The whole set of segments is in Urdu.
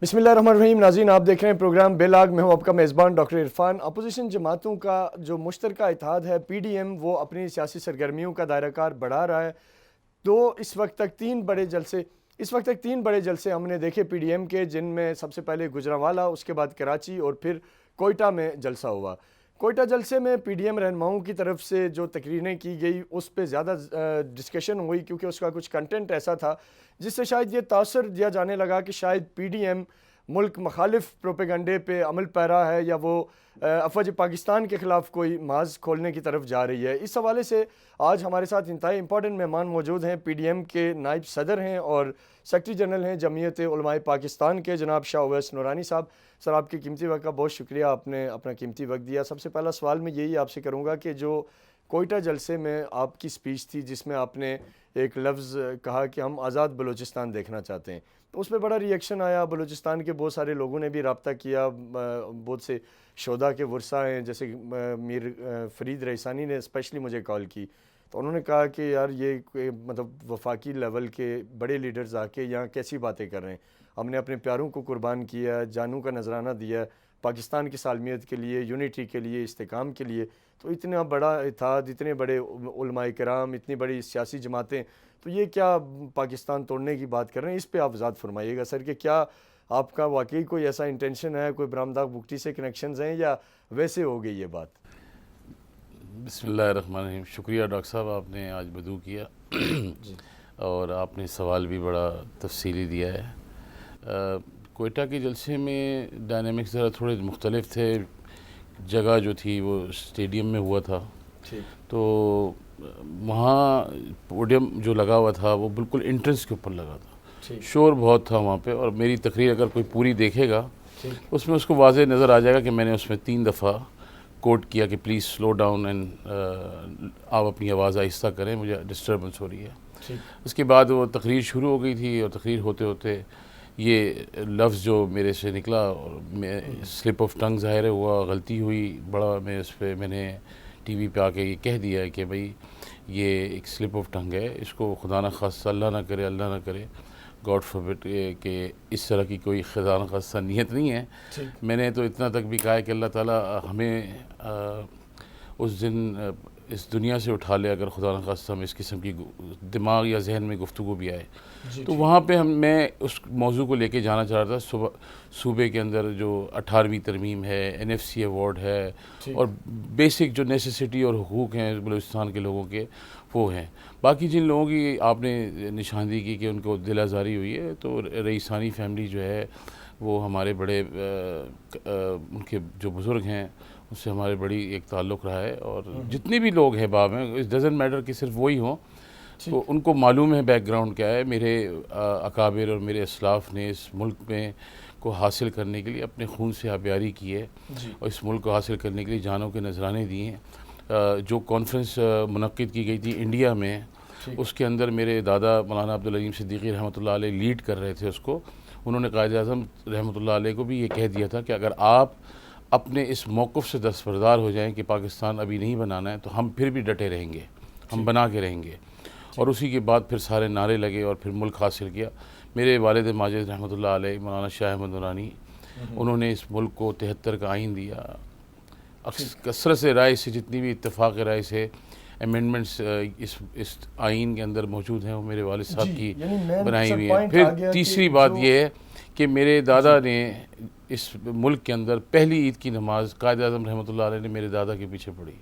بسم اللہ الرحمن الرحیم. ناظرین، آپ دیکھ رہے ہیں پروگرام بے لاگ. میں ہوں آپ کا میزبان ڈاکٹر عرفان. اپوزیشن جماعتوں کا جو مشترکہ اتحاد ہے پی ڈی ایم، وہ اپنی سیاسی سرگرمیوں کا دائرہ کار بڑھا رہا ہے. تو اس وقت تک تین بڑے جلسے ہم نے دیکھے پی ڈی ایم کے، جن میں سب سے پہلے گجرانوالہ، اس کے بعد کراچی اور پھر کوئٹہ میں جلسہ ہوا. کوئٹہ جلسے میں پی ڈی ایم رہنماؤں کی طرف سے جو تقریریں کی گئی اس پہ زیادہ ڈسکشن ہوئی، کیونکہ اس کا کچھ کنٹینٹ ایسا تھا جس سے شاید یہ تاثر دیا جانے لگا کہ شاید پی ڈی ایم ملک مخالف پروپیگنڈے پہ عمل پیرا ہے، یا وہ افواج پاکستان کے خلاف کوئی محاذ کھولنے کی طرف جا رہی ہے. اس حوالے سے آج ہمارے ساتھ انتہائی امپورٹنٹ مہمان موجود ہیں. پی ڈی ایم کے نائب صدر ہیں اور سیکرٹری جنرل ہیں جمعیت علماء پاکستان کے، جناب شاہ اویس نورانی صاحب. سر، آپ کی قیمتی وقت کا بہت شکریہ، آپ نے اپنا قیمتی وقت دیا. سب سے پہلا سوال میں یہی آپ سے کروں گا کہ جو کوئٹہ جلسے میں آپ کی سپیچ تھی، جس میں آپ نے ایک لفظ کہا کہ ہم آزاد بلوچستان دیکھنا چاہتے ہیں، تو اس پہ بڑا ری ایکشن آیا. بلوچستان کے بہت سارے لوگوں نے بھی رابطہ کیا، بہت سے شہداء کے ورثہ ہیں، جیسے میر فرید رئیسانی نے اسپیشلی مجھے کال کی، تو انہوں نے کہا کہ یار یہ مطلب وفاقی لیول کے بڑے لیڈرز آ کے یہاں کیسی باتیں کر رہے ہیں. ہم نے اپنے پیاروں کو قربان کیا، جانوں کا نذرانہ دیا پاکستان کی سالمیت کے لیے، یونٹی کے لیے، استحکام کے لیے. تو اتنا بڑا اتحاد، اتنے بڑے علماء کرام، اتنی بڑی سیاسی جماعتیں، تو یہ کیا پاکستان توڑنے کی بات کر رہے ہیں؟ اس پہ آپ وضاحت فرمائیے گا سر، کہ کیا آپ کا واقعی کوئی ایسا انٹینشن ہے، کوئی برامداغ بگٹی سے کنیکشنز ہیں، یا ویسے ہو گئی یہ بات؟ بسم اللہ الرحمن الرحیم. شکریہ ڈاکٹر صاحب، آپ نے آج بدو کیا جی اور آپ نے سوال بھی بڑا تفصیلی دیا ہے. کوئٹہ کے جلسے میں ڈائنامکس ذرا تھوڑے مختلف تھے. جگہ جو تھی وہ اسٹیڈیم میں ہوا تھا، ٹھیک. تو وہاں پوڈیم جو لگا ہوا تھا وہ بالکل انٹرنس کے اوپر لگا تھا. شور بہت تھا وہاں پہ، اور میری تقریر اگر کوئی پوری دیکھے گا اس میں اس کو واضح نظر آ جائے گا کہ میں نے اس میں 3 دفعہ کوٹ کیا کہ پلیز سلو ڈاؤن اینڈ آپ اپنی آواز آہستہ کریں، مجھے ڈسٹربنس ہو رہی ہے. اس کے بعد وہ تقریر شروع ہو گئی تھی، اور تقریر ہوتے ہوتے یہ لفظ جو میرے سے نکلا، اور میں سلپ آف ٹنگ ظاہر ہوا، غلطی ہوئی بڑا. میں نے ٹی وی پہ آ کے یہ کہہ دیا ہے کہ بھائی یہ ایک سلپ آف ٹنگ ہے، اس کو خدا نخواستہ اللہ نہ کرے گاڈ فاربڈ کہ اس طرح کی کوئی خدا نخواستہ نیت نہیں ہے. میں نے تو اتنا تک بھی کہا ہے کہ اللہ تعالیٰ ہمیں اس دن اس دنیا سے اٹھا لے اگر خدا نخواستہ ہمیں اس قسم کی دماغ یا ذہن میں گفتگو بھی آئے. تو وہاں پہ میں اس موضوع کو لے کے جانا چاہ رہا تھا. صوبے کے اندر جو 18ویں ترمیم ہے، NFC ایوارڈ ہے، اور بیسک جو نیسیسٹی اور حقوق ہیں بلوچستان کے لوگوں کے وہ ہیں. باقی جن لوگوں کی آپ نے نشاندہی کی کہ ان کو دل آزاری ہوئی ہے، تو رئیسانی فیملی جو ہے وہ ہمارے بڑے ان کے جو بزرگ ہیں اس سے ہمارے بڑی ایک تعلق رہا ہے. اور جتنے بھی لوگ ہیں باب ہیں، اٹ ڈزنٹ میٹر کہ صرف وہی ہوں، تو ان کو معلوم ہے بیک گراؤنڈ کیا ہے. میرے اکابر اور میرے اسلاف نے اس ملک میں کو حاصل کرنے کے لیے اپنے خون سے آبیاری کی ہے، اور اس ملک کو حاصل کرنے کے لیے جانوں کے نذرانے دیے ہیں. جو کانفرنس منعقد کی گئی تھی انڈیا میں، اس کے اندر میرے دادا مولانا عبدالعلیم صدیقی رحمۃ اللہ علیہ لیڈ کر رہے تھے اس کو. انہوں نے قائد اعظم رحمۃ اللہ علیہ کو بھی یہ کہہ دیا تھا کہ اگر آپ اپنے اس موقف سے دستبردار ہو جائیں کہ پاکستان ابھی نہیں بنانا ہے، تو ہم پھر بھی ڈٹے رہیں گے، ہم بنا کے رہیں گے. اور اسی کے بعد پھر سارے نعرے لگے اور پھر ملک حاصل کیا. میرے والد ماجد رحمۃ اللہ علیہ مولانا شاہ احمد نورانی، انہوں نے اس ملک کو 73 کا آئین دیا. کثرت سے رائے سے، جتنی بھی اتفاق رائے سے امینڈمنٹس اس آئین کے اندر موجود ہیں، وہ میرے والد صاحب کی بنائی ہوئی ہیں. پھر تیسری بات یہ ہے کہ میرے دادا نے اس ملک کے اندر پہلی عید کی نماز قائد اعظم رحمۃ اللہ علیہ نے میرے دادا کے پیچھے پڑھی.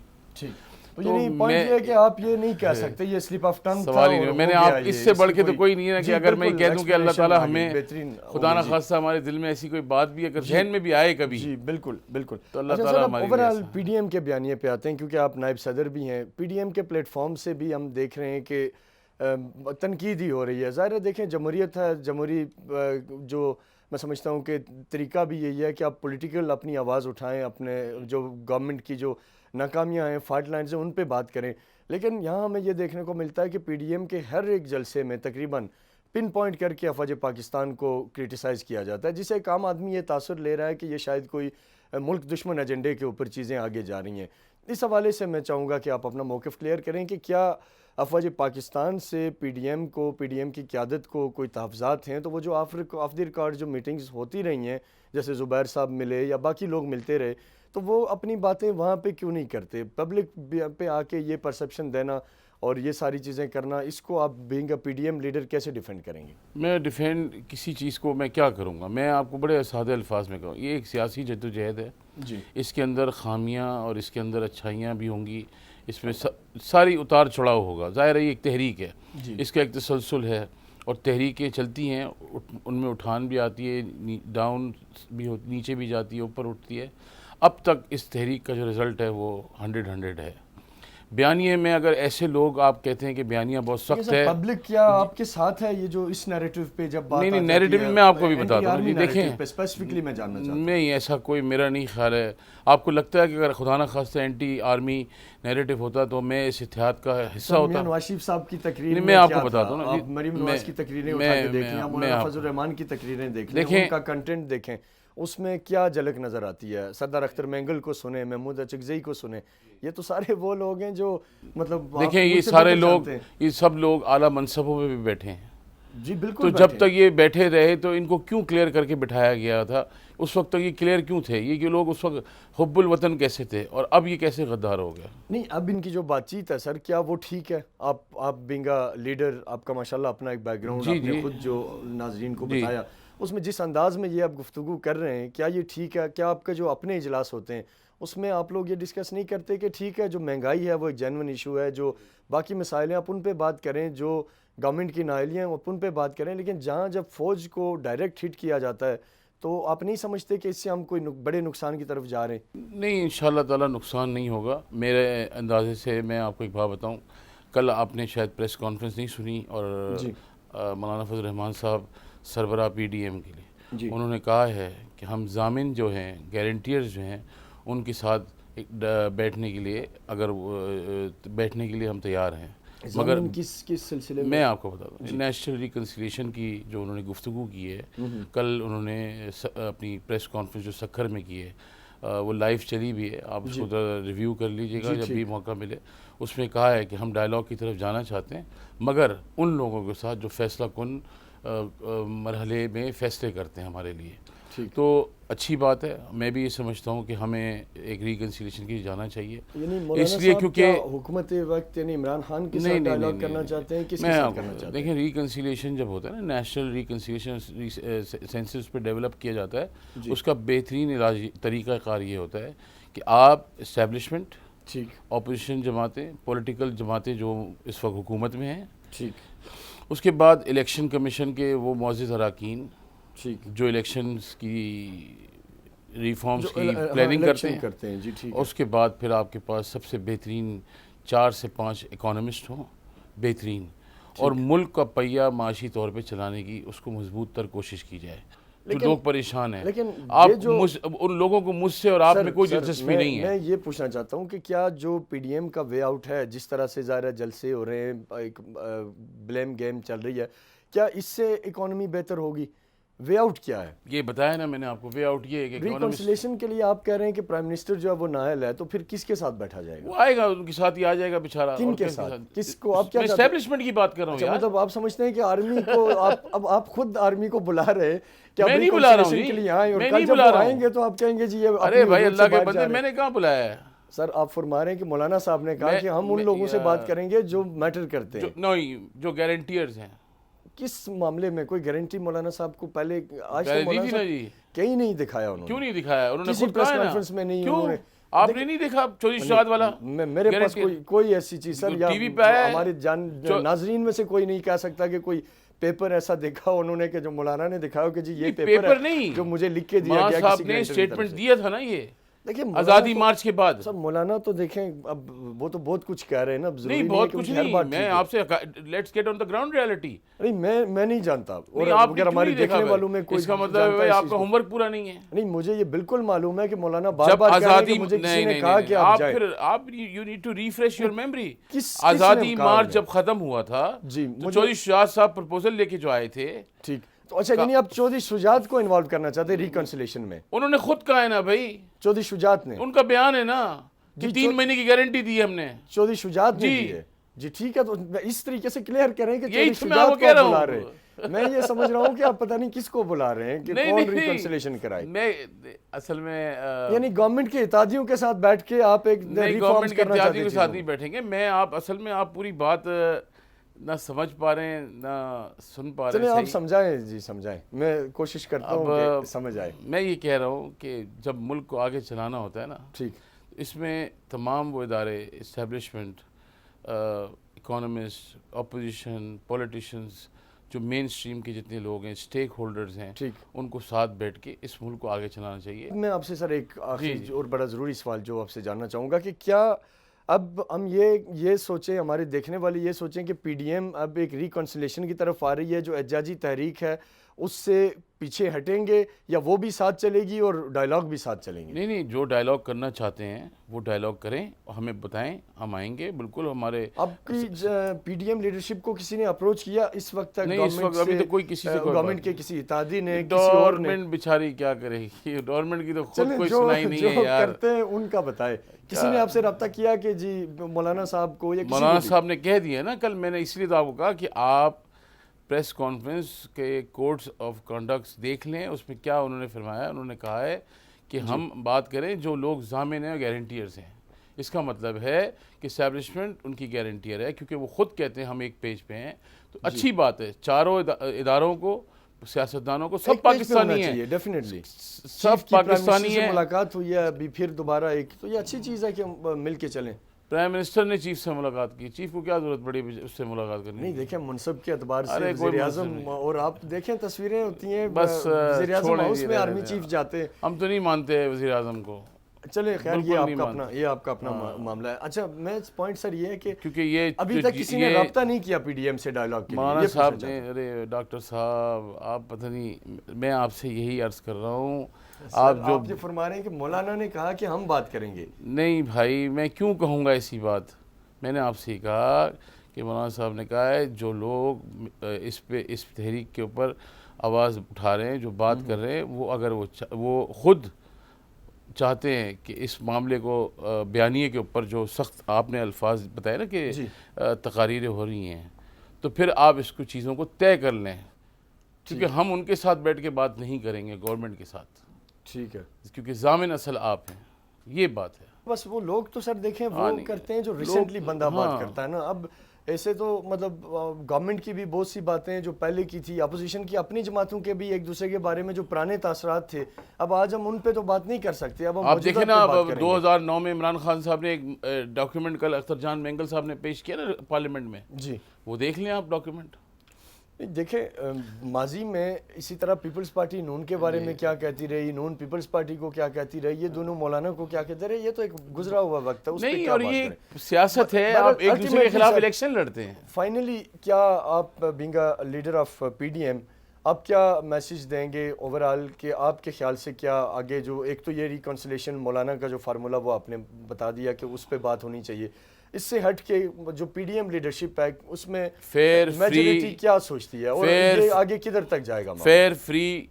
یعنی پوائنٹ یہ ہے کہ آپ یہ نہیں کہہ سکتے یہ سلپ آف ٹنگ تھا. سوال ہی نہیں، میں نے آپ اس سے بڑھ کے تو کوئی نہیں ہے کہ اگر میں کہہ دوں کہ اللہ تعالیٰ ہمیں خدا نخواستہ ہمارے دل میں ایسی کوئی بات بھی اگر ذہن میں بھی آئے کبھی، جی بالکل تو اللہ تعالیٰ ہماری اوورآل پی ڈی ایم کے بیانیے پہ آتے ہیں، کیونکہ آپ نائب صدر بھی ہیں. پی ڈی ایم کے پلیٹ فارم سے بھی ہم دیکھ رہے ہیں کہ تنقید ہی ہو رہی ہے. ظاہر ہے، دیکھیں جمہوریت ہے، جمہوری جو میں سمجھتا ہوں کہ طریقہ بھی یہی ہے کہ آپ پولیٹیکل اپنی آواز اٹھائیں، اپنے جو گورنمنٹ کی جو ناکامیاں ہیں، فالٹ لائنز ہیں، ان پہ بات کریں. لیکن یہاں ہمیں یہ دیکھنے کو ملتا ہے کہ پی ڈی ایم کے ہر ایک جلسے میں تقریباً پن پوائنٹ کر کے افواج پاکستان کو کرٹیسائز کیا جاتا ہے، جسے ایک عام آدمی یہ تاثر لے رہا ہے کہ یہ شاید کوئی ملک دشمن ایجنڈے کے اوپر چیزیں آگے جا رہی ہیں. اس حوالے سے میں چاہوں گا کہ آپ اپنا موقف کلیئر کریں کہ کیا افواج پاکستان سے پی ڈی ایم کی قیادت کو کوئی تحفظات ہیں؟ تو وہ جو آف دی ریکارڈ جو میٹنگز ہوتی رہی ہیں، جیسے زبیر صاحب ملے یا باقی لوگ ملتے رہے، تو وہ اپنی باتیں وہاں پہ کیوں نہیں کرتے؟ پبلک پہ آ کے یہ پرسیپشن دینا اور یہ ساری چیزیں کرنا، اس کو آپ being a P D M leader کیسے ڈیفینڈ کریں گے؟ میں ڈیفینڈ کسی چیز کو میں کیا کروں گا؟ میں آپ کو بڑے سادہ الفاظ میں کہوں، یہ ایک سیاسی جدوجہد ہے، جی اس کے اندر خامیاں اور اس کے اندر اچھائیاں بھی ہوں گی، اس میں ساری اتار چڑھاؤ ہوگا۔ ظاہر ہے یہ ایک تحریک ہے، اس کا ایک تسلسل ہے، اور تحریکیں چلتی ہیں، ان میں اٹھان بھی آتی ہے، ڈاؤن بھی نیچے بھی جاتی ہے، اوپر اٹھتی ہے۔ اب تک اس تحریک کا جو رزلٹ ہے وہ 100 ہے۔ بیانیے میں اگر ایسے لوگ آپ کہتے ہیں کہ بیانیہ بہت سخت ہے، پبلک کیا آپ کے ساتھ ہے یہ جو اس نیریٹو پہ جب بات نہیں نیریٹو میں آپ کو بھی بتاتا ہوں، دیکھیں اسپیسیفکلی میں جاننا چاہتا ہوں۔ نہیں ایسا کوئی میرا نہیں خیال ہے۔ آپ کو لگتا ہے کہ اگر خدا نہ خواستہ اینٹی آرمی نیریٹو ہوتا تو میں اس اتحاد کا حصہ ہوتا؟ نواز شریف صاحب کی تقریر میں آپ کو بتاتا ہوں نا، آپ مریم نواز کی تقریریں اٹھا کے دیکھ لیں، مولانا فضل الرحمان کی تقریریں دیکھ لیں، ان کا کنٹینٹ دیکھیں، اس میں کیا جھلک نظر آتی ہے؟ سردار اختر مینگل کو سنیں، محمود اچکزئی کو سنیں، یہ تو سارے وہ لوگ ہیں جو مطلب دیکھیں یہ سارے لوگ، یہ سب لوگ اعلیٰ منصبوں پہ بھی بیٹھے ہیں۔ جی بالکل، تو جب تک یہ بیٹھے رہے تو ان کو کیوں کلیئر کر کے بٹھایا گیا تھا؟ اس وقت تک یہ کلیئر کیوں تھے یہ کہ لوگ اس وقت حب الوطن کیسے تھے، اور اب یہ کیسے غدار ہو گیا؟ نہیں اب ان کی جو بات چیت ہے سر، کیا وہ ٹھیک ہے؟ آپ بینگا لیڈر، آپ کا ماشاءاللہ اپنا ایک بیک گراؤنڈ، آپ نے خود جو ناظرین کو بتایا، اس میں جس انداز میں یہ آپ گفتگو کر رہے ہیں، کیا یہ ٹھیک ہے؟ کیا آپ کے جو اپنے اجلاس ہوتے ہیں اس میں آپ لوگ یہ ڈسکس نہیں کرتے کہ ٹھیک ہے جو مہنگائی ہے وہ ایک جینون ایشو ہے، جو باقی مسائل ہیں آپ ان پہ بات کریں، جو گورنمنٹ کی نااہلیاں ہیں آپ ان پہ بات کریں، لیکن جہاں جب فوج کو ڈائریکٹ ہٹ کیا جاتا ہے تو آپ نہیں سمجھتے کہ اس سے ہم کوئی بڑے نقصان کی طرف جا رہے ہیں؟ نہیں انشاءاللہ تعالی نقصان نہیں ہوگا میرے اندازے سے۔ میں آپ کو ایک بات بتاؤں، کل آپ نے شاید پریس کانفرنس نہیں سنی، اور مولانا فضل الرحمان صاحب سربراہ پی ڈی ایم کے لیے انہوں نے کہا ہے کہ ہم ضامن جو ہیں، گارنٹیئرز جو ہیں، ان کے ساتھ بیٹھنے کے لیے بیٹھنے کے لیے ہم تیار ہیں، مگر کس سلسلے میں آپ کو بتا دوں نیشنل ریکنسیلیشن کی جو انہوں نے گفتگو کی ہے، کل انہوں نے اپنی پریس کانفرنس جو سکھر میں کی ہے، وہ لائیو چلی بھی ہے، آپ اس کو ریویو کر لیجئے گا جب بھی موقع ملے۔ اس میں کہا ہے کہ ہم ڈائلاگ کی طرف جانا چاہتے ہیں، مگر ان لوگوں کے ساتھ جو فیصلہ کن مرحلے میں فیصلے کرتے ہیں ہمارے لیے۔ تو اچھی بات ہے، میں بھی یہ سمجھتا ہوں کہ ہمیں ایک ریکنسیلیشن کی جانا چاہیے، اس لیے کیونکہ حکومت وقت یعنی عمران خان کے ساتھ ڈائلاگ کرنا چاہتے ہیں، کس کے ساتھ کرنا چاہتے ہیں؟ دیکھیں ریکنسیلیشن جب ہوتا ہے نا، نیشنل ریکنسیلیشن سینسس پہ ڈیولپ کیا جاتا ہے، اس کا بہترین طریقہ کار یہ ہوتا ہے کہ آپ اسٹیبلشمنٹ، اپوزیشن جماعتیں، پولیٹیکل جماعتیں جو اس وقت حکومت میں ہیں، اس کے بعد الیکشن کمیشن کے وہ معزز اراکین جو الیکشنز کی ریفارمز کی پلاننگ کرتے ہیں، اس کے بعد پھر آپ کے پاس سب سے بہترین 4 سے 5 اکانومسٹ ہوں بہترین، اور ملک کا پہیہ معاشی طور پہ چلانے کی اس کو مضبوط تر کوشش کی جائے۔ جو لوگ پریشان ہیں، آپ ان لوگوں کو مجھ سے اور آپ میں کوئی دلچسپی نہیں ہے۔ میں یہ پوچھنا چاہتا ہوں کہ کیا جو پی ڈی ایم کا وے آؤٹ ہے، جس طرح سے ظاہر جلسے ہو رہے ہیں، ایک بلیم گیم چل رہی ہے، کیا اس سے اکانومی بہتر ہوگی؟ وے آؤٹ کیا ہے؟ یہ بتایا نا میں نے آپ کو، وے آؤٹ یہ ہے کہ ریکنسیلیشن کے لیے آپ کہہ رہے ہیں کہ پرائم منسٹر جو ہے وہ نااہل ہے، تو پھر کس کے ساتھ بیٹھا جائے گا؟ وہ آئے گا، ان کے ساتھ ہی آ جائے گا بیچارہ۔ کن کے ساتھ؟ کس کو آپ کیا؟ میں اسٹیبلشمنٹ کی بات کر رہا ہوں یار۔ مطلب آپ سمجھتے ہیں کہ آرمی کو اب آپ خود آرمی کو بلا رہے ہیں کہ میں نہیں بلا رہا ہوں کے لیے آئیں، اور میں کل نہیں جب بلا وہ رہا آئیں گے تو آپ کہیں گے جی یہ ارے بھائی اللہ کے بندے میں نے کہاں بلایا ہے؟ سر آپ فرما رہے ہیں کہ مولانا صاحب نے کہا کہ ہم ان لوگوں سے بات کریں گے جو میٹر کرتے ہیں، نہیں جو گارنٹیئرز ہیں۔ کس معاملے میں کوئی گارنٹی مولانا صاحب کو پہلے آج تک مولانا صاحب کہیں نہیں دکھایا؟ انہوں نے کیوں نہیں دکھایا؟ انہوں نے کسی خود پریس کہا ہے نا۔ کانفرنس میں نہیں، کیوں انہوں نے آپ نے نہیں دیکھا چودھری شہاد والا؟ میرے پاس کوئی ایسی چیز سر، یا ٹی وی پہ ہے، ہمارے ناظرین میں سے کوئی نہیں کہہ سکتا کہ کوئی پیپر ایسا دیکھا انہوں نے کہ جو مولانا نے دکھایا کہ جی یہ پیپر ہے جو مجھے لکھ کے دیا گیا، صاحب نے اسٹیٹمنٹ دیا تھا نا یہ دیکھیں آزادی مارچ کے بعد۔ سر مولانا تو دیکھیں اب وہ تو بہت کچھ کہہ رہے ہیں نا، نہیں بہت کچھ نہیں، میں آپ سے let's get on the ground reality. نہیں میں نہیں جانتا، اور اگر ہمارے دیکھنے والوں میں کوئی اس کا مطلب ہے آپ کا ہوم ورک پورا نہیں ہے۔ نہیں مجھے یہ بالکل معلوم ہے کہ مولانا بار بار کہہ رہے ہیں کہ مجھے کسی نے کہا کہ آپ جائیں۔ آپ you need to refresh your memory. آزادی مارچ جب ختم ہوا تھا تو چودھری شہاد صاحب پرپوزل لے کے جو آئے تھے، ٹھیک تو اچھا یعنی آپ چودھری شجاعت کو انوالو کرنا چاہتے ہیں ریکنسیلیشن میں؟ انہوں نے خود کہا ہے نا بھائی، چودھری شجاعت نے، ان کا بیان ہے نا، جی 3 مہینے کی گارنٹی دی ہے ہم نے چودھری شجاعت نے دی ہے جی ٹھیک ہے. تو اس طریقے سے کلیئر کریں کہ یہی چودھری تو میں آپ شجاعت کو کو کہہ رہا بلا رہے ہوں. ہیں. میں یہ سمجھ رہا ہوں کہ آپ پتہ نہیں کس کو بلا رہے ہیں کہ کون ریکنسلیشن کرائے. میں اصل میں یعنی گورنمنٹ کے اتحادیوں کے ساتھ بیٹھ کے آپ ایک نہیں ریفارمز گورنمنٹ کے کرنا اتحادیوں چاہتے کے ہیں. ساتھ نہیں بیٹھیں گے. میں آپ اصل میں آپ پوری بات نہ سمجھ پا رہے ہیں نہ سن پا رہے ہیں. چلیں آپ سمجھائیں جی سمجھائیں, میں کوشش کرتا ہوں کہ سمجھ آئے. میں یہ کہہ رہا ہوں کہ جب ملک کو آگے چلانا ہوتا ہے نا, ٹھیک, اس میں تمام وہ ادارے, اسٹیبلشمنٹ, اکانومسٹ, اپوزیشن, پولیٹیشینز, جو مین اسٹریم کے جتنے لوگ ہیں, اسٹیک ہولڈرز ہیں, ٹھیک. ان کو ساتھ بیٹھ کے اس ملک کو آگے چلانا چاہیے. میں آپ سے سر ایک آخری اور بڑا ضروری سوال جو آپ سے جاننا چاہوں گا کہ کیا اب ہم یہ سوچیں, ہمارے دیکھنے والے یہ سوچیں کہ پی ڈی ایم اب ایک ریکنسلیشن کی طرف آ رہی ہے, جو احتجاجی تحریک ہے اس سے پیچھے ہٹیں گے, یا وہ بھی ساتھ چلے گی اور ڈائلاگ بھی ساتھ چلیں گے؟ نہیں, جو ڈائلاگ کرنا چاہتے ہیں وہ ڈائلاگ کریں, ہمیں بتائیں, ہم آئیں گے بالکل. ہمارے اب کی پی ڈی ایم لیڈرشپ کو کسی نے اپروچ کیا اس وقت تک؟ نہیں, اس وقت ابھی تو کوئی کسی سے گورنمنٹ کے کسی اتحادی نے, کسی اور نے؟ گورنمنٹ بیچاری کیا کرے گی, گورنمنٹ کی تو خود کوئی جو سنائی نہیں ہے یار. کرتے ہیں ان کا بتائے. کسی نے آپ سے رابطہ کیا کہ جی مولانا صاحب کو, یا کسی مولانا صاحب نے کہہ دیا نا کل, میں نے اس لیے تو آپ کو کہا کہ آپ پریس کانفرنس کے کوڈز آف کنڈکٹس دیکھ لیں, اس میں کیا انہوں نے فرمایا. انہوں نے کہا ہے کہ ہم بات کریں جو لوگ ضامن ہیں, گارنٹیئرز ہیں. اس کا مطلب ہے کہ اسٹیبلشمنٹ ان کی گارنٹیئر ہے, کیونکہ وہ خود کہتے ہیں ہم ایک پیج پہ ہیں. تو اچھی بات ہے, چاروں اداروں کو, سیاستدانوں کو, سب پاکستانی ہیں, ڈیفینیٹلی سب پاکستانی ہیں. ملاقات ہوئی ہے ابھی پھر دوبارہ ایک, تو یہ اچھی چیز ہے کہ مل کے چلیں. پرائم منسٹر نے چیف سے ملاقات کی, چیف کو کیا ضرورت پڑی اس سے ملاقات کرنے کی؟ نہیں دیکھیں, منصب کے اعتبار سے وزیر اعظم, اور آپ دیکھیں تصویریں ہوتی ہیں بس وزیر اعظم ہاؤس میں آرمی چیف جاتے ہیں. ہم تو نہیں مانتے وزیر اعظم کو. چلے خیر, یہ آپ کا اپنا معاملہ ہے. اچھا, میں پوائنٹ سر یہ ہے کہ کیونکہ یہ ابھی تک کسی نے رابطہ نہیں کیا پی ڈی ایم سے ڈائلاگ کے لیے. مولانا صاحب نے, ارے ڈاکٹر صاحب آپ پتہ نہیں, میں آپ سے یہی عرض کر رہا ہوں, آپ جو فرما رہے ہیں کہ مولانا نے کہا کہ ہم بات کریں گے. نہیں بھائی, میں کیوں کہوں گا ایسی بات. میں نے آپ سے ہی کہا کہ مولانا صاحب نے کہا ہے جو لوگ اس تحریک کے اوپر آواز اٹھا رہے ہیں, جو بات کر رہے ہیں, وہ اگر وہ خود چاہتے ہیں کہ اس معاملے کو, بیانیے کے اوپر جو سخت آپ نے الفاظ بتائے نا کہ تقاریریں ہو رہی ہیں, تو پھر آپ اس کو چیزوں کو طے کر لیں, کیونکہ ہم ان کے ساتھ بیٹھ کے بات نہیں کریں گے گورنمنٹ کے ساتھ. ٹھیک ہے, کیونکہ ضامن اصل آپ ہیں, یہ بات ہے. بس وہ لوگ تو سر دیکھیں وہ کرتے ہیں جو ریسنٹلی بندہ بات کرتا ہے نا. اب ایسے تو مطلب گورنمنٹ کی بھی بہت سی باتیں ہیں جو پہلے کی تھی, اپوزیشن کی اپنی جماعتوں کے بھی ایک دوسرے کے بارے میں جو پرانے تاثرات تھے, اب آج ہم ان پہ تو بات نہیں کر سکتے. اب ہم آپ دیکھیں نا, 2009 میں عمران خان صاحب نے ایک ڈاکیومنٹ کل اختر جان مینگل صاحب نے پیش کیا نا پارلیمنٹ میں, جی وہ دیکھ لیں آپ ڈاکیومنٹ. دیکھیں ماضی میں اسی طرح پیپلز پارٹی نون کے بارے میں کیا کہتی رہی, نون پیپلز پارٹی کو کیا کہتی رہی, یہ دونوں مولانا کو کیا کہتے رہے, یہ تو ایک گزرا ہوا وقت ہے. نہیں, اور یہ سیاست ہے, آپ ایک دوسرے کے خلاف الیکشن لڑتے ہیں. فائنلی کیا آپ being a leader of P D M آپ کیا میسیج دیں گے اوورال, کہ آپ کے خیال سے کیا آگے, جو ایک تو یہ ریکنسلیشن مولانا کا جو فارمولا وہ آپ نے بتا دیا کہ اس پہ بات ہونی چاہیے, اس سے ہٹ کے جو پی ڈی ایم لیڈرشپ ہے اس میں میجورٹی کیا سوچتی ہے, اور یہ آگے کدھر تک جائے گا؟ Fair, free,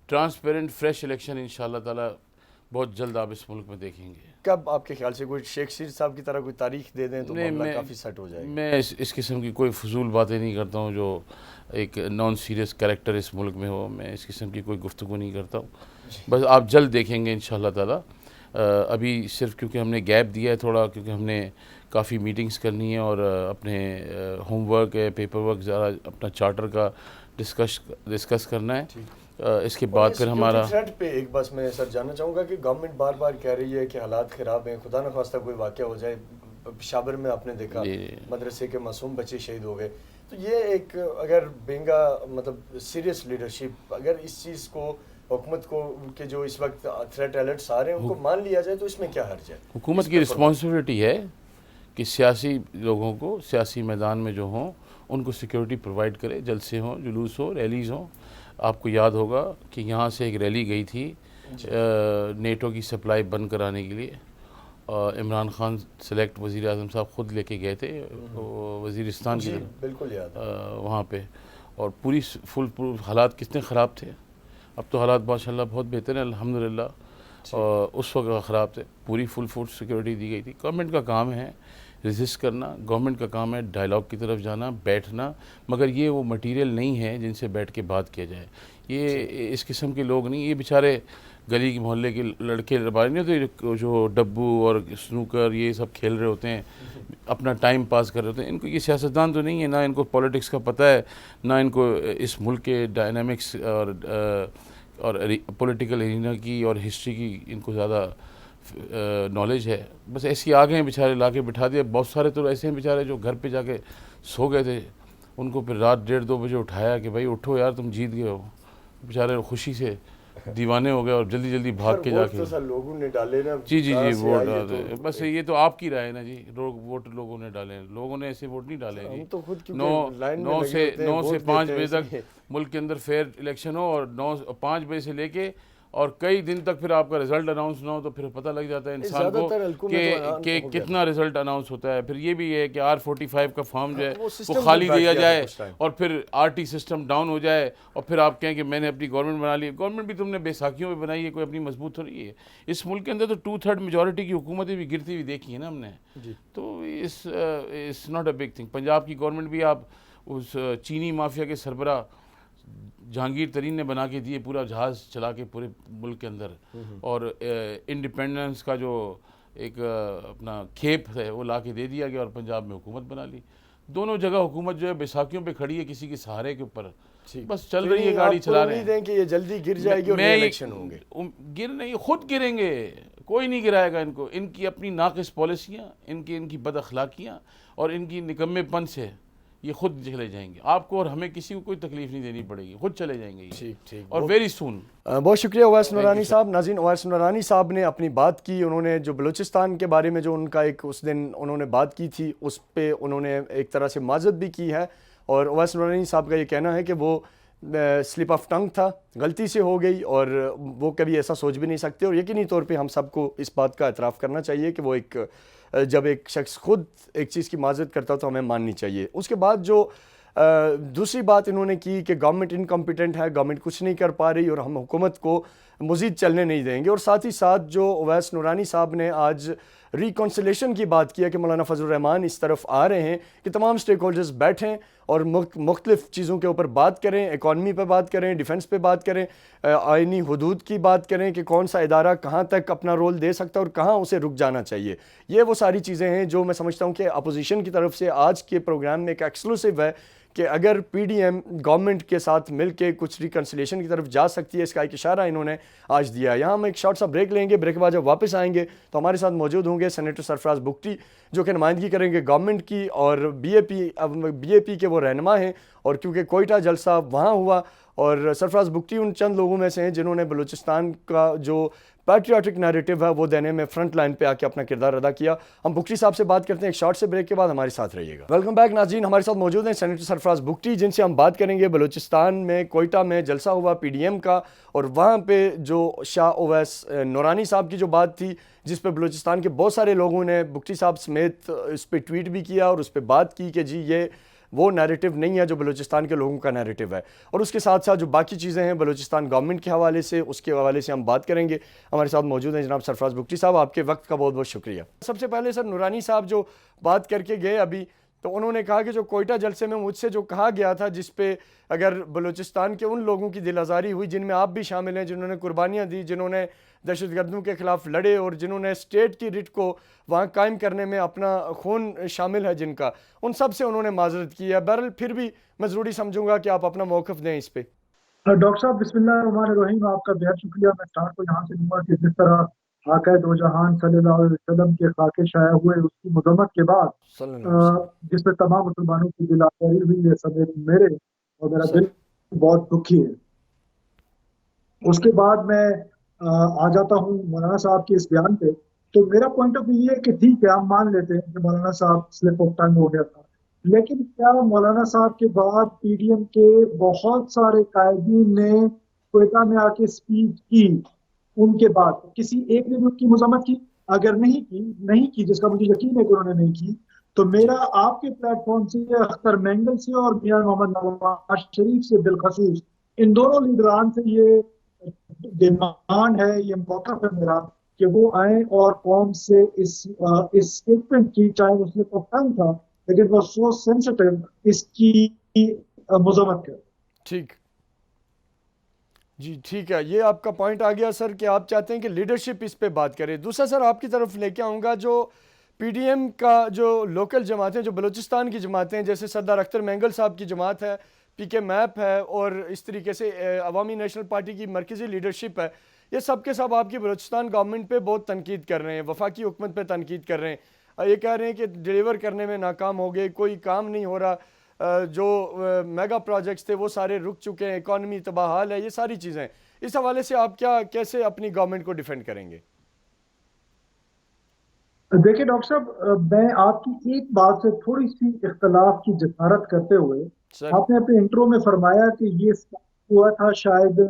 transparent, fresh election انشاءاللہ تعالی بہت جلد آپ اس ملک میں دیکھیں گے. کب آپ کے خیال سے کوئی شیخ شیر صاحب کی طرح کوئی تاریخ دے دیں تو معاملہ کافی سیٹ ہو جائے گا؟ میں اس قسم کی کوئی فضول باتیں نہیں کرتا ہوں جو ایک نان سیریس کریکٹر اس ملک میں ہو, میں اس قسم کی کوئی گفتگو نہیں کرتا ہوں. بس آپ جلد دیکھیں گے انشاءاللہ تعالی. ابھی صرف کیونکہ ہم نے گیپ دیا ہے تھوڑا, کیونکہ ہم نے کافی میٹنگز کرنی ہے اور اپنے ہوم ورک ہے, پیپر ورک, ذرا اپنا چارٹر کا ڈسکس کرنا ہے. اس کے بعد پھر ہمارا تھریٹ پہ ایک بس میں سر جاننا چاہوں گا کہ گورنمنٹ بار بار کہہ رہی ہے کہ حالات خراب ہیں, خدا نخواستہ کوئی واقعہ ہو جائے. پشاور میں آپ نے دیکھا مدرسے کے معصوم بچے شہید ہو گئے. تو یہ ایک اگر بینگا مطلب سیریس لیڈرشپ, اگر اس چیز کو حکومت کو کہ جو اس وقت تھریٹ الرٹس آ رہے ہیں ان کو مان لیا جائے تو اس میں کیا حرج ہے؟ حکومت کی رسپانسبلٹی ہے کہ سیاسی لوگوں کو سیاسی میدان میں جو ہوں ان کو سیکیورٹی پرووائڈ کرے, جلسے ہوں, جلوس ہو, ریلیز ہوں. آپ کو یاد ہوگا کہ یہاں سے ایک ریلی گئی تھی نیٹو کی سپلائی بند کرانے کے لیے. عمران خان سلیکٹ وزیر اعظم صاحب خود لے کے گئے تھے وزیرستان کی بالکل یاد وہاں پہ, اور پوری حالات کتنے خراب تھے. اب تو حالات ماشاءاللہ بہت بہتر ہیں الحمدللہ. اور اس وقت خراب تھے، پوری فل فورس سیکورٹی دی گئی تھی. گورنمنٹ کا کام ہے ریزسٹ کرنا، گورنمنٹ کا کام ہے ڈائلاگ کی طرف جانا، بیٹھنا، مگر یہ وہ مٹیریل نہیں ہے جن سے بیٹھ کے بات کیا جائے. یہ اس قسم کے لوگ نہیں، یہ بیچارے گلی کے محلے کے لڑکے لڑبارے نہیں ہوتے جو ڈبو اور سنوکر یہ سب کھیل رہے ہوتے ہیں، اپنا ٹائم پاس کر رہے ہوتے ہیں. ان کو یہ سیاستدان تو نہیں ہے، نہ ان کو پولیٹکس کا پتہ ہے، نہ ان کو اس ملک کے ڈائنامکس اور پولیٹیکل ایرینا کی اور ہسٹری کی ان کو زیادہ نالج ہے. بس ایسے آ گئے ہیں بیچارے، لا کے بٹھا دیا. بہت سارے تو ایسے ہیں بیچارے جو گھر پہ جا کے سو گئے تھے، ان کو پھر رات 1:30-2 بجے اٹھایا کہ بھائی اٹھو یار تم جیت گئے ہو. بیچارے خوشی سے دیوانے ہو گئے اور جلدی جلدی بھاگ کے جا کے لوگوں نے ڈالے نا. جی ووٹ ڈالے. بس یہ تو آپ کی رائے ہے نا جی، ووٹ لوگوں نے ڈالے، لوگوں نے ایسے ووٹ نہیں ڈالے جی. 9 سے 5 بجے تک ملک کے اندر فیئر الیکشن ہو، اور 5 بجے سے لے کے اور کئی دن تک پھر آپ کا رزلٹ اناؤنس نہ ہو تو پھر پتہ لگ جاتا ہے انسان کو کہ کتنا رزلٹ اناؤنس ہوتا ہے. پھر یہ بھی ہے کہ R45 کا فارم جو ہے وہ خالی دیا جائے اور پھر RT سسٹم ڈاؤن ہو جائے اور پھر آپ کہیں کہ میں نے اپنی گورنمنٹ بنا لی. گورنمنٹ بھی تم نے بیساکھیوں پہ بنائی ہے، کوئی اپنی مضبوط تو نہیں ہے. اس ملک کے اندر تو 2/3 میجورٹی کی حکومتیں بھی گرتی ہوئی دیکھی ہیں نا ہم نے. تو اس not a big thing. Punjab کی گورنمنٹ بھی آپ اس چینی مافیا کے سربراہ جہانگیر ترین نے بنا کے دیے، پورا جہاز چلا کے پورے ملک کے اندر، اور انڈیپینڈنس کا جو ایک اپنا کھیپ ہے وہ لا کے دے دیا گیا اور پنجاب میں حکومت بنا لی. دونوں جگہ حکومت جو ہے بیساکھیوں پہ کھڑی ہے کسی کے سہارے کے اوپر، بس چل رہی ہے گاڑی چلا رہے ہیں. کہ یہ جلدی گر جائے گی اور الیکشن ہوں گے. گر نہیں، خود گریں گے، کوئی نہیں گرائے گا ان کو. ان کی اپنی ناقص پالیسیاں، ان کی بد اخلاقیاں اور ان کی نکمے پن سے یہ خود چلے جائیں گے. آپ کو اور ہمیں کسی کو کوئی تکلیف نہیں دینی پڑے گی، خود چلے جائیں گے اور ویری سون. بہت شکریہ اویس نورانی صاحب. ناظرین، اویس نورانی صاحب نے اپنی بات کی، انہوں نے جو بلوچستان کے بارے میں جو ان کا ایک اس دن انہوں نے بات کی تھی اس پہ انہوں نے ایک طرح سے معذرت بھی کی ہے. اور اویس نورانی صاحب کا یہ کہنا ہے کہ وہ سلپ آف ٹنگ تھا، غلطی سے ہو گئی اور وہ کبھی ایسا سوچ بھی نہیں سکتے. اور یقینی طور پہ ہم سب کو اس بات کا اعتراف کرنا چاہیے کہ وہ جب ایک شخص خود ایک چیز کی معذرت کرتا تو ہمیں ماننی چاہیے. اس کے بعد جو دوسری بات انہوں نے کی کہ گورنمنٹ انکمپیٹنٹ ہے، گورنمنٹ کچھ نہیں کر پا رہی اور ہم حکومت کو مزید چلنے نہیں دیں گے. اور ساتھ ہی ساتھ جو اویس نورانی صاحب نے آج ریکنسلیشن کی بات کیا کہ مولانا فضل الرحمان اس طرف آ رہے ہیں کہ تمام سٹیک ہولڈرز بیٹھیں اور مختلف چیزوں کے اوپر بات کریں، اکانومی پہ بات کریں، ڈیفنس پہ بات کریں، آئینی حدود کی بات کریں کہ کون سا ادارہ کہاں تک اپنا رول دے سکتا ہے اور کہاں اسے رک جانا چاہیے. یہ وہ ساری چیزیں ہیں جو میں سمجھتا ہوں کہ اپوزیشن کی طرف سے آج کے پروگرام میں ایک ایکسکلوسیو ہے کہ اگر پی ڈی ایم گورنمنٹ کے ساتھ مل کے کچھ ریکنسلیشن کی طرف جا سکتی ہے، اس کا ایک اشارہ انہوں نے آج دیا. یہاں ہم ایک شارٹ سا بریک لیں گے. بریک کے بعد جب واپس آئیں گے تو ہمارے ساتھ موجود ہوں گے سینیٹر سرفراز بگٹی جو کہ نمائندگی کریں گے گورنمنٹ کی، اور بی اے پی کے وہ رہنما ہیں. اور کیونکہ کوئٹہ جلسہ وہاں ہوا اور سرفراز بگٹی ان چند لوگوں میں سے ہیں جنہوں نے بلوچستان کا جو پیٹریاٹک نیریٹو ہے وہ دینے میں فرنٹ لائن پہ آ کے اپنا کردار ادا کیا. ہم بگٹی صاحب سے بات کرتے ہیں ایک شارٹ سے بریک کے بعد. ہمارے ساتھ رہیے گا. ویلکم بیک ناظرین. ہمارے ساتھ موجود ہیں سینیٹر سرفراز بگٹی جن سے ہم بات کریں گے بلوچستان میں کوئٹہ میں جلسہ ہوا پی ڈی ایم کا، اور وہاں پہ جو شاہ اویس نورانی صاحب کی جو بات تھی جس پہ بلوچستان کے بہت سارے لوگوں نے بگٹی صاحب سمیت اس پہ ٹویٹ بھی کیا اور اس پہ بات کی کہ جی یہ وہ نیریٹو نہیں ہے جو بلوچستان کے لوگوں کا نیریٹو ہے. اور اس کے ساتھ ساتھ جو باقی چیزیں ہیں بلوچستان گورنمنٹ کے حوالے سے، اس کے حوالے سے ہم بات کریں گے. ہمارے ساتھ موجود ہیں جناب سرفراز بگٹی صاحب. آپ کے وقت کا بہت بہت شکریہ. سب سے پہلے سر نورانی صاحب جو بات کر کے گئے ابھی، تو انہوں نے کہا کہ جو کوئٹہ جلسے میں مجھ سے جو کہا گیا تھا جس پہ اگر بلوچستان کے ان لوگوں کی دل آزاری ہوئی جن میں آپ بھی شامل ہیں، جنہوں نے قربانیاں دی، جنہوں نے دہشت گردوں کے خلاف لڑے اور جنہوں نے اسٹیٹ کی ریٹ کو وہاں قائم کرنے میں اپنا خون شامل ہے جن کا، ان سب سے انہوں نے معذرت کی ہے. بہرحال پھر بھی میں ضروری سمجھوں گا کہ آپ اپنا موقف دیں اس پہ. ڈاکٹر صاحب بسم اللہ الرحمن الرحیم. آپ کا بہت شکریہ. میں اسٹارٹ کو یہاں سے دوں گا کہ جس طرح آقا دو جہان صلی اللہ علیہ وسلم کے خاکے شائع ہوئے اس کی مذمت کے بعد جس میں تمام مسلمانوں کی دل آزاری ہوئی ہے، سمیت میرے، اور میرا دل بہت دکھی ہے. اس کے بعد میں آ جاتا ہوں مولانا صاحب کے اس بیان پہ. تو میرا پوائنٹ آف ویو یہ ہے کہ ٹھیک ہے ہم مان لیتے ہیں کہ مولانا صاحب سلپ آف ٹنگ ہو گیا تھا، لیکن کیا مولانا صاحب کے بعد پی ڈی ایم کے بہت سارے قائدین نے کوئٹہ میں آ کے اسپیچ کی، ان کے بعد کسی ایک نے بھی ان کی مذمت کی؟ اگر نہیں کی جس کا مجھے یقین ہے کہ انہوں نے نہیں کی، تو میرا آپ کے پلیٹ فارم سے اختر مینگل سے اور میاں محمد نواز شریف سے بالخصوص ان دونوں لیڈران سے یہ ڈیمانڈ ہے, یہ موقف ہے میرا کہ وہ آئیں اور قوم سے اس اسٹیٹمنٹ کی, چاہے اس میں پختان تھا لیکن وہ سو سینسٹیو, اس کی مذمت کریں. ٹھیک جی, ٹھیک ہے, یہ آپ کا پوائنٹ آ گیا سر کہ آپ چاہتے ہیں کہ لیڈرشپ اس پہ بات کرے. دوسرا سر آپ کی طرف لے کے آؤں گا, جو پی ڈی ایم کا جو لوکل جماعتیں, جو بلوچستان کی جماعتیں, جیسے سردار اختر مینگل صاحب کی جماعت ہے, پی کے میپ ہے, اور اس طریقے سے عوامی نیشنل پارٹی کی مرکزی لیڈرشپ ہے, یہ سب کے سب آپ کی بلوچستان گورنمنٹ پہ بہت تنقید کر رہے ہیں, وفاقی حکومت پہ تنقید کر رہے ہیں. یہ کہہ رہے ہیں کہ ڈیلیور کرنے میں ناکام ہو گئے, کوئی کام نہیں ہو رہا, جو میگا پروجیکٹس تھے وہ سارے رک چکے ہیں, اکانومی تباہ حال ہے, یہ ساری چیزیں. اس حوالے سے آپ کیسے اپنی گورنمنٹ کو ڈیفینڈ کریں گے؟ دیکھیں ڈاکٹر صاحب, میں آپ کی ایک بات سے تھوڑی سی اختلاف کی جسارت کرتے ہوئے, آپ نے اپنے انٹرو میں فرمایا کہ یہ ہوا تھا شاید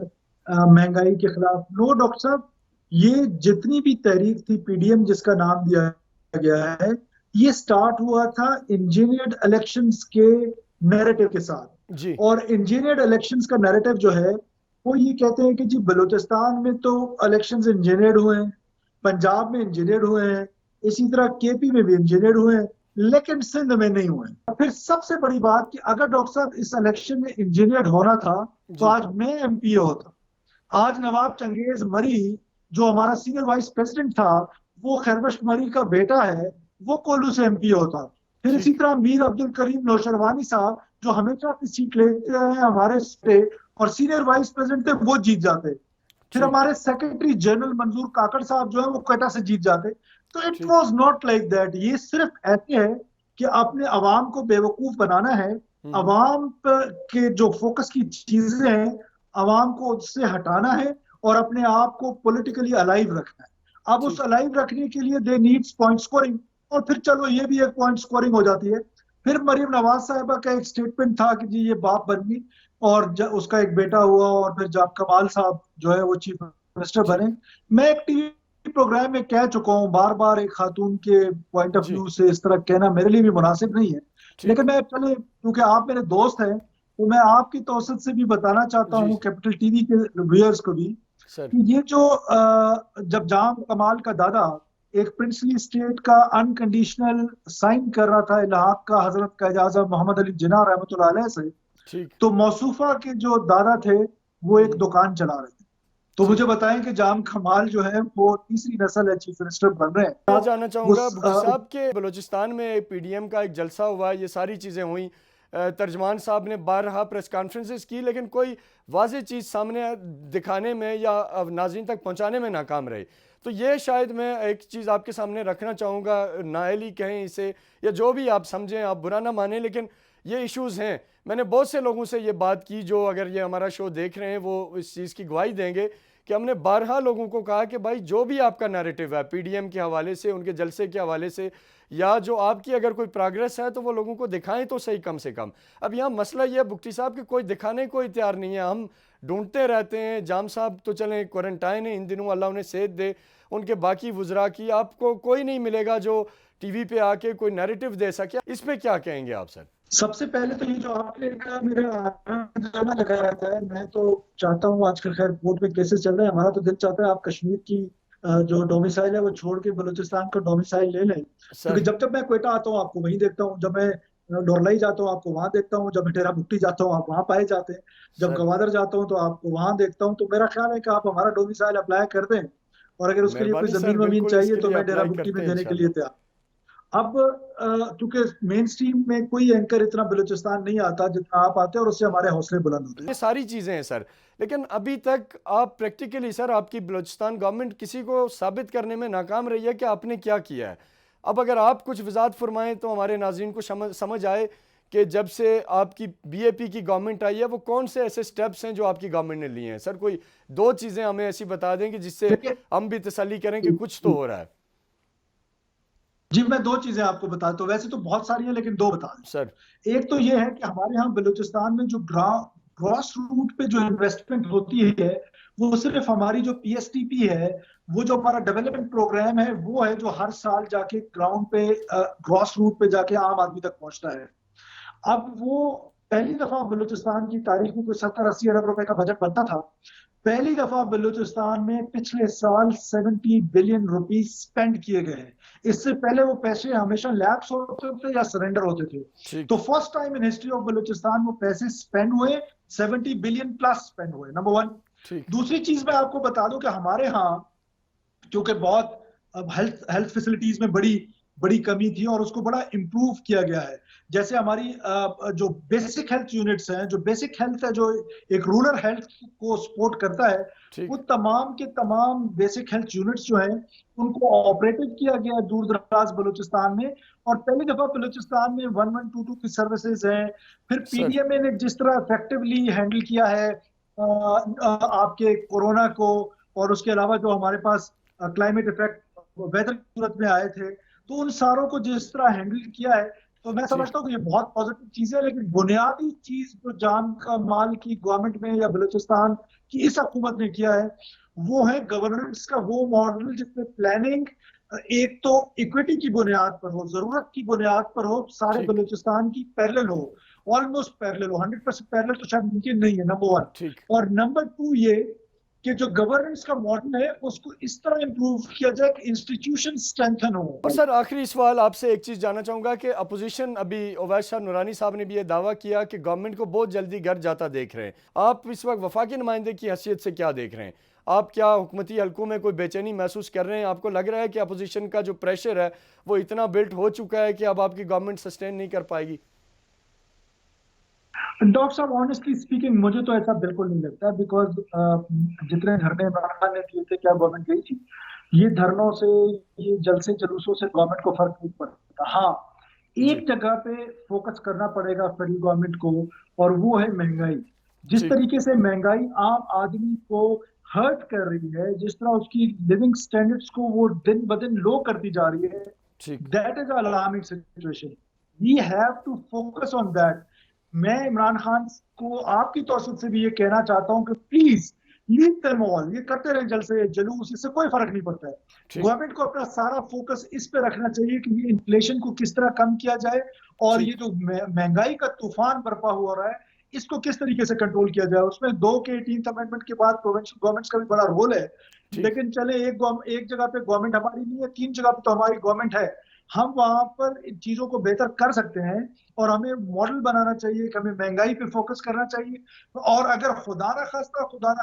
مہنگائی کے خلاف. نو ڈاکٹر صاحب, یہ جتنی بھی تحریک تھی پی ڈی ایم جس کا نام دیا گیا ہے, یہ سٹارٹ ہوا تھا انجینئرڈ الیکشنز کے نیریٹو کے ساتھ جی. اور انجینئرڈ الیکشنز کا نیریٹو جو ہے وہ یہ کہتے ہیں کہ جی بلوچستان میں تو الیکشنز انجینئرڈ ہوئے ہیں, پنجاب میں انجینئرڈ ہوئے ہیں, اسی طرح کے پی میں بھی انجینئرڈ ہوئے ہیں, لیکن سندھ میں نہیں ہوئے. پھر سب سے بڑی بات کہ اگر ڈاکٹر صاحب اس الیکشن میں انجینئرڈ ہونا تھا تو آج میں ایم پی اے ہوتا, آج نواب چنگیز مری جو ہمارا سینئر وائس پریزیڈنٹ تھا, وہ خیربخش مری کا بیٹا ہے, وہ کولو سے ایم پی ہوتا. پھر اسی طرح میر عبد الکریم نوشروانی صاحب جو ہمیشہ کی سیٹ لیتے ہیں ہمارے اسٹے اور سینئر وائس پریزیڈنٹ تھے, وہ جیت جاتے. پھر ہمارے سیکرٹری جنرل منظور کاکڑ صاحب جو ہیں وہ کوئٹہ سے جیت جاتے. تو it was not like that. یہ صرف ایسے ہے کہ اپنے عوام کو بے وقوف بنانا ہے, عوام کے جو فوکس کی چیزیں ہیں عوام کو اس سے ہٹانا ہے اور اپنے آپ کو پولیٹیکلی الائیو رکھنا ہے. اب اس الائیو رکھنے کے لیے دے نیڈس پوائنٹ سکورنگ, اور پھر چلو یہ بھی ایک پوائنٹ سکورنگ ہو جاتی ہے. پھر مریم نواز صاحبہ کا ایک سٹیٹمنٹ تھا کہ جی یہ باپ بن گئی اور اس کا ایک بیٹا ہوا, اور پھر جاب کمال صاحب جو ہے وہ چیف منسٹر بنے. میں ایک ٹی وی پروگرام میں کہہ چکا ہوں بار بار, ایک خاتون کے پوائنٹ آف ویو سے اس طرح کہنا میرے لیے بھی مناسب نہیں ہے, لیکن میں چلے کیونکہ آپ میرے دوست ہیں تو میں آپ کی توسط سے بھی بتانا چاہتا ہوں کیپٹل ٹی وی کے ویئرز کو بھی کہ یہ جو جب جام کمال کا دادا ایک پرنسلی اسٹیٹ کا انکنڈیشنل سائن کر رہا تھا الحاق کا حضرت کا اعجازہ محمد علی جناح رحمۃ اللہ علیہ سے, تو موصوفہ کے جو دادا تھے وہ ایک دکان چلا رہے تھے. تو مجھے بتائیں کہ جام کمال جو ہے وہ تیسری نسل ہے چیف منسٹر بن رہے ہیں. میں جاننا چاہوں گا بخشی صاحب کے بلوچستان میں پی ڈی ایم کا ایک جلسہ ہوا, یہ ساری چیزیں ہوئیں, ترجمان صاحب نے بارہا پریس کانفرنسز کی, لیکن کوئی واضح چیز سامنے دکھانے میں یا ناظرین تک پہنچانے میں ناکام رہے. تو یہ شاید میں ایک چیز آپ کے سامنے رکھنا چاہوں گا, نااہلی کہیں اسے یا جو بھی آپ سمجھیں, آپ برا نہ مانیں, لیکن یہ ایشوز ہیں. میں نے بہت سے لوگوں سے یہ بات کی جو اگر یہ ہمارا شو دیکھ رہے ہیں وہ اس چیز کی گواہی دیں گے کہ ہم نے بارہا لوگوں کو کہا کہ بھائی جو بھی آپ کا نیریٹو ہے پی ڈی ایم کے حوالے سے, ان کے جلسے کے حوالے سے, یا جو آپ کی اگر کوئی پروگریس ہے تو وہ لوگوں کو دکھائیں تو صحیح کم سے کم. اب یہاں مسئلہ یہ ہے بگٹی صاحب کہ کوئی دکھانے کو تیار نہیں ہے, ہم ڈھونڈتے رہتے ہیں. جام صاحب تو چلیں کوارنٹائن ہیں ان دنوں, اللہ انہیں صحت دے, ان کے باقی وزراء کی آپ کو کوئی نہیں ملے گا جو ٹی وی پہ آ کے کوئی نیریٹو دے سکے. اس پہ کیا کہیں گے آپ سر؟ سب سے پہلے تو یہ جو آپ نے کہا میرا جانا لگا رہتا ہے, میں تو چاہتا ہوں, آج کل خیر کورٹ میں کیسز چل رہے ہیں, ہمارا تو دل چاہتا ہے آپ کشمیر کی جو ڈومیسائل ہے وہ چھوڑ کے بلوچستان کا ڈومیسائل لے لیں, کیونکہ جب میں کوئٹہ آتا ہوں آپ کو وہیں دیکھتا ہوں, جب میں ڈورلائی جاتا ہوں آپ کو وہاں دیکھتا ہوں, جب میں ڈیرہ بگٹی جاتا ہوں آپ وہاں پائے جاتے ہیں, جب گوادر جاتا ہوں تو آپ کو وہاں دیکھتا ہوں. تو میرا خیال ہے کہ آپ ہمارا ڈومیسائل اپلائی کر دیں, اور اگر اس کے لیے کوئی زمین ومین چاہیے تو میں ڈیرہ بگٹی میں دینے کے لیے تیار. اب چونکہ مین سٹریم میں کوئی اینکر اتنا بلوچستان نہیں آتا جتنا آپ آتے ہیں, اور اس سے ہمارے حوصلے بلند ہوتے ہیں. یہ ساری چیزیں ہیں سر, لیکن ابھی تک آپ پریکٹیکلی سر آپ کی بلوچستان گورنمنٹ کسی کو ثابت کرنے میں ناکام رہی ہے کہ آپ نے کیا کیا ہے. اب اگر آپ کچھ وضاحت فرمائیں تو ہمارے ناظرین کو سمجھ آئے کہ جب سے آپ کی بی اے پی کی گورنمنٹ آئی ہے وہ کون سے ایسے سٹیپس ہیں جو آپ کی گورنمنٹ نے لیے ہیں. سر کوئی دو چیزیں ہمیں ایسی بتا دیں کہ جس سے ہم بھی تسلی کریں کہ کچھ تو ہو رہا ہے. جی میں دو چیزیں آپ کو بتاتا ہوں, ویسے تو بہت ساری ہیں لیکن دو بتا دیں سر. ایک تو یہ ہے کہ ہمارے ہاں بلوچستان میں جو گراس روٹ پہ جو انویسٹمنٹ ہوتی ہے وہ صرف ہماری جو پی ایس ٹی پی ہے, وہ جو ہمارا ڈیولپمنٹ پروگرام ہے, وہ ہے جو ہر سال جا کے گراؤنڈ پہ گراس روٹ پہ جا کے عام آدمی تک پہنچتا ہے. اب وہ پہلی دفعہ بلوچستان کی تاریخ میں کوئی 70-80 ارب روپے کا بجٹ بنتا تھا, پہلی دفعہ بلوچستان میں پچھلے سال 70 بلین روپیز سپینڈ کیے گئے ہیں. اس سے پہلے وہ پیسے ہمیشہ لیپس ہوتے تھے یا سرنڈر ہوتے تھے. تو first time in history of Balochistan وہ پیسے سپینڈ ہوئے, 70 بلین پلس سپینڈ ہوئے, نمبر 1. دوسری چیز میں آپ کو بتا دوں کہ ہمارے ہاں کیونکہ بہت ہیلتھ فیسلٹیز میں بڑی کمی تھی اور اس کو بڑا امپروو کیا گیا ہے. جیسے ہماری جو بیسک ہیلتھ یونٹس ہیں, جو بیسک ہیلتھ ہے, جو ایک رورل ہیلتھ کو سپورٹ کرتا ہے, وہ تمام کے تمام بیسک ہیلتھ یونٹس جو ہیں ان کو آپریٹو کیا گیا ہے دور دراز بلوچستان میں. اور پہلی دفعہ بلوچستان میں 1122 کی سروسز ہیں. پھر پی ڈی ایم اے نے جس طرح افیکٹولی ہینڈل کیا ہے آپ کے کورونا کو, اور اس کے علاوہ جو ہمارے پاس کلائمیٹ افیکٹ ویدر کی صورت میں آئے تھے, تو ان ساروں کو جس طرح ہینڈل کیا ہے, تو میں سمجھتا ہوں کہ یہ بہت پازیٹیو چیز ہے. لیکن بنیادی چیز جو جان کا مال کی گورنمنٹ میں یا بلوچستان کی اس حکومت نے کیا ہے وہ ہے گورننس کا وہ ماڈل جس میں پلاننگ ایک تو ایکویٹی کی بنیاد پر ہو, ضرورت کی بنیاد پر ہو, سارے بلوچستان کی پیرلل ہو, آلموسٹ پیرلل ہو. 100% پیرلل تو شاید ممکن نہیں ہے, نمبر 1. اور نمبر 2 یہ کہ جو گورننس کا ماڈل ہے اس کو اس طرح امپروو کیا جائے کہ انسٹیٹیوشن اسٹرینتھن ہو. اور سر آخری سوال آپ سے ایک چیز جاننا چاہوں گا کہ اپوزیشن ابھی اویس شاہ نورانی صاحب نے بھی یہ دعویٰ کیا کہ گورنمنٹ کو بہت جلدی گھر جاتا دیکھ رہے ہیں. آپ اس وقت وفاقی نمائندے کی حیثیت سے کیا دیکھ رہے ہیں؟ آپ کیا حکومتی حلقوں میں کوئی بے چینی محسوس کر رہے ہیں؟ آپ کو لگ رہا ہے کہ اپوزیشن کا جو پریشر ہے وہ اتنا بلٹ ہو چکا ہے کہ اب آپ کی گورنمنٹ سسٹین نہیں کر پائے گی؟ ڈاکٹر صاحب آنیسٹلی اسپیکنگ مجھے تو ایسا بالکل نہیں لگتا, بیکاز جتنے دھرنے عمران خان نے کیے تھے کیا گورنمنٹ گئی تھی؟ یہ دھرنوں سے, یہ جلسے جلوسوں سے گورنمنٹ کو فرق نہیں پڑتا. ہاں ایک جگہ پہ فوکس کرنا پڑے گا فیڈرل گورنمنٹ کو, اور وہ ہے مہنگائی. جس طریقے سے مہنگائی عام آدمی کو ہرٹ کر رہی ہے, جس طرح اس کی لیونگ سٹینڈرڈز کو وہ دن بدن لو کرتی جا رہی ہے, that is a alarming situation. We have to focus on that. میں عمران خان کو آپ کی توسط سے بھی یہ کہنا چاہتا ہوں کہ پلیز لیو دیم آل, یہ کرتے رہے جلسے جلوس, اس سے کوئی فرق نہیں پڑتا ہے. گورنمنٹ کو اپنا سارا فوکس اس پہ رکھنا چاہیے کہ یہ انفلیشن کو کس طرح کم کیا جائے, اور یہ جو مہنگائی کا طوفان برپا ہو رہا ہے اس کو کس طریقے سے کنٹرول کیا جائے. اس میں 2 کے 18th امینڈمنٹ کے بعد پروونشل گورنمنٹس کا بھی بڑا رول ہے. لیکن چلے ایک جگہ پہ گورنمنٹ ہماری نہیں ہے, 3 جگہ پہ تو ہماری گورنمنٹ ہے. ہم وہاں پر ان چیزوں کو بہتر کر سکتے ہیں, اور ہمیں ماڈل بنانا چاہیے کہ ہمیں مہنگائی پہ فوکس کرنا چاہیے. اور اگر خدا نہ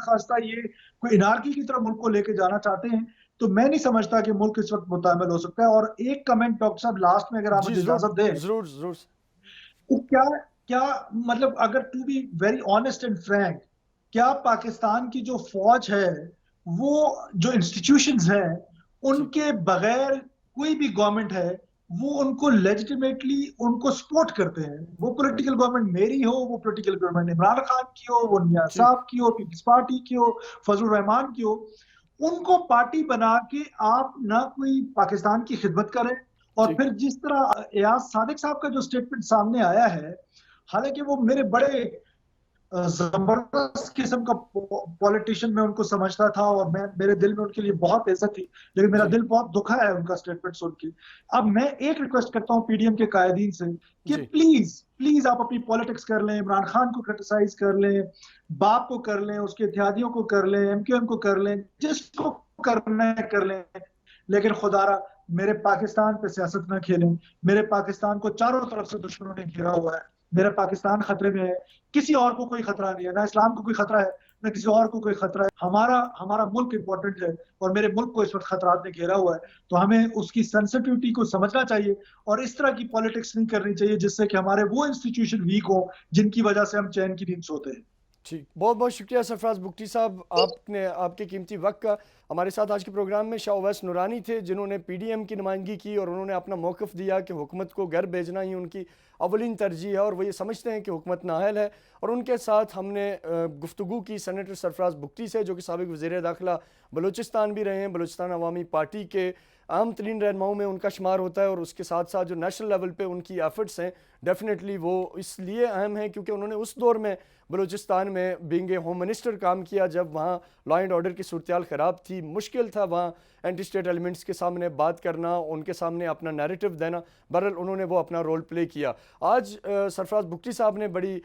خواستہ یہ کوئی انارکی کی طرف ملک کو لے کے جانا چاہتے ہیں تو میں نہیں سمجھتا کہ ملک اس وقت متعامل ہو سکتا ہے. اور ایک کمنٹ ڈاکٹر صاحب لاسٹ میں اگر آپ مجھے اجازت دیں, ضرور. کیا مطلب اگر to be very honest and frank, کیا پاکستان کی جو فوج ہے, وہ جو انسٹیٹیوشنز ہیں, ان کے بغیر کوئی بھی گورنمنٹ ہے وہ ان کو لیجیٹیمیٹلی ان کو سپورٹ کرتے ہیں؟ وہ پولیٹیکل گورنمنٹ میری ہو, وہ پولیٹیکل گورنمنٹ عمران خان کی ہو, وہ نیاز صاحب کی ہو, پیپلز پارٹی کی ہو, فضل الرحمان کی ہو, ان کو پارٹی بنا کے آپ نہ کوئی پاکستان کی خدمت کریں. اور پھر جس طرح ایاز صادق صاحب کا جو سٹیٹمنٹ سامنے آیا ہے, حالانکہ وہ میرے بڑے زبردست قسم کا پولیٹیشین میں ان کو سمجھتا تھا, اور میرے دل میں ان کے لیے بہت عزت تھی, لیکن میرا دل بہت دکھا ہے ان کا سٹیٹمنٹ سن کے. اب میں ایک ریکویسٹ کرتا ہوں پی ڈی ایم کے قائدین سے کہ پلیز آپ اپنی پولیٹکس کر لیں, عمران خان کو کرٹیسائز کر لیں, باپ کو کر لیں, اس کے اتحادیوں کو کر لیں, ایم کیو ایم کو کر لیں, جس کو کرنا ہے کر لیں, لیکن خدا را میرے پاکستان پہ سیاست نہ کھیلیں. میرے پاکستان کو چاروں طرف سے دشمنوں نے گھیرا ہوا ہے. میرا پاکستان خطرے میں ہے, کسی اور کو کوئی خطرہ نہیں ہے, نہ اسلام کو کوئی خطرہ ہے, نہ کسی اور کو کوئی خطرہ ہے. ہمارا ملک امپورٹنٹ ہے, اور میرے ملک کو اس وقت خطرات نے گھیرا ہوا ہے. تو ہمیں اس کی سینسٹیوٹی کو سمجھنا چاہیے, اور اس طرح کی پالیٹکس نہیں کرنی چاہیے جس سے کہ ہمارے وہ انسٹیٹیوشن ویک ہوں جن کی وجہ سے ہم چین کی نیند سوتے ہیں. ٹھیک, بہت شکریہ سرفراز بگٹی صاحب, آپ کے قیمتی وقت کا. ہمارے ساتھ آج کے پروگرام میں شاہ اویس نورانی تھے, جنہوں نے پی ڈی ایم کی نمائندگی کی, اور انہوں نے اپنا موقف دیا کہ حکومت کو گھر بھیجنا ہی ان کی اولین ترجیح ہے, اور وہ یہ سمجھتے ہیں کہ حکومت نااہل ہے. اور ان کے ساتھ ہم نے گفتگو کی سینیٹر سرفراز بگٹی سے, جو کہ سابق وزیر داخلہ بلوچستان بھی رہے ہیں, بلوچستان عوامی پارٹی کے عام ترین رہنماؤں میں ان کا شمار ہوتا ہے, اور اس کے ساتھ ساتھ جو نیشنل لیول پہ ان کی ایفرٹس ہیں ڈیفینیٹلی وہ اس لیے اہم ہیں کیونکہ انہوں نے اس دور میں بلوچستان میں بینگ اے ہوم منسٹر کام کیا جب وہاں لا اینڈ آرڈر کی صورتحال خراب تھی. مشکل تھا وہاں اینٹی اسٹیٹ ایلیمنٹس کے سامنے بات کرنا, ان کے سامنے اپنا نیریٹو دینا. بہرحال انہوں نے وہ اپنا رول پلے کیا. آج سرفراز بگٹی صاحب نے بڑی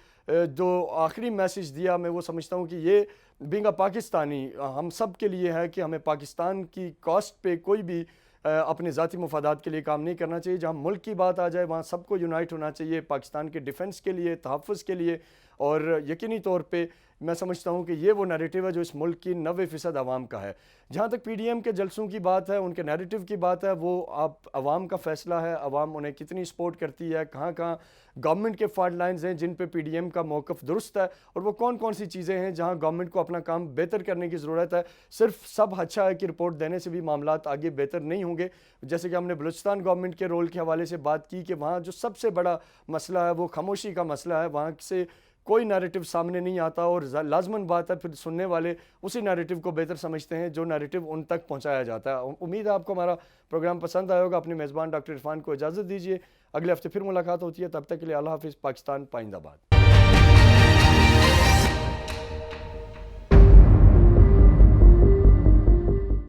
جو آخری میسیج دیا, میں وہ سمجھتا ہوں کہ یہ بینگ اے پاکستانی ہم سب کے لیے ہے کہ ہمیں پاکستان کی کاسٹ پہ کوئی بھی اپنے ذاتی مفادات کے لیے کام نہیں کرنا چاہیے. جہاں ملک کی بات آ جائے وہاں سب کو یونائٹ ہونا چاہیے پاکستان کے ڈیفنس کے لیے, تحفظ کے لیے. اور یقینی طور پہ میں سمجھتا ہوں کہ یہ وہ نیریٹو ہے جو اس ملک کی 90% عوام کا ہے. جہاں تک پی ڈی ایم کے جلسوں کی بات ہے, ان کے نیریٹو کی بات ہے, وہ آپ عوام کا فیصلہ ہے. عوام انہیں کتنی سپورٹ کرتی ہے, کہاں کہاں گورنمنٹ کے فالٹ لائنز ہیں جن پہ پی ڈی ایم کا موقف درست ہے, اور وہ کون کون سی چیزیں ہیں جہاں گورنمنٹ کو اپنا کام بہتر کرنے کی ضرورت ہے. صرف سب اچھا ہے کہ رپورٹ دینے سے بھی معاملات آگے بہتر نہیں ہوں گے. جیسے کہ ہم نے بلوچستان گورنمنٹ کے رول کے حوالے سے بات کی کہ وہاں جو سب سے بڑا مسئلہ ہے وہ خاموشی کا مسئلہ ہے. وہاں سے کوئی نیریٹو سامنے نہیں آتا, اور لازماً بات ہے پھر سننے والے اسی نیریٹو کو بہتر سمجھتے ہیں جو نیریٹو ان تک پہنچایا جاتا ہے. امید ہے آپ کو ہمارا پروگرام پسند آئے ہوگا. اپنے میزبان ڈاکٹر عرفان کو اجازت دیجیے, اگلے ہفتے پھر ملاقات ہوتی ہے. تب تک کے لیے اللہ حافظ. پاکستان پائندہ باد.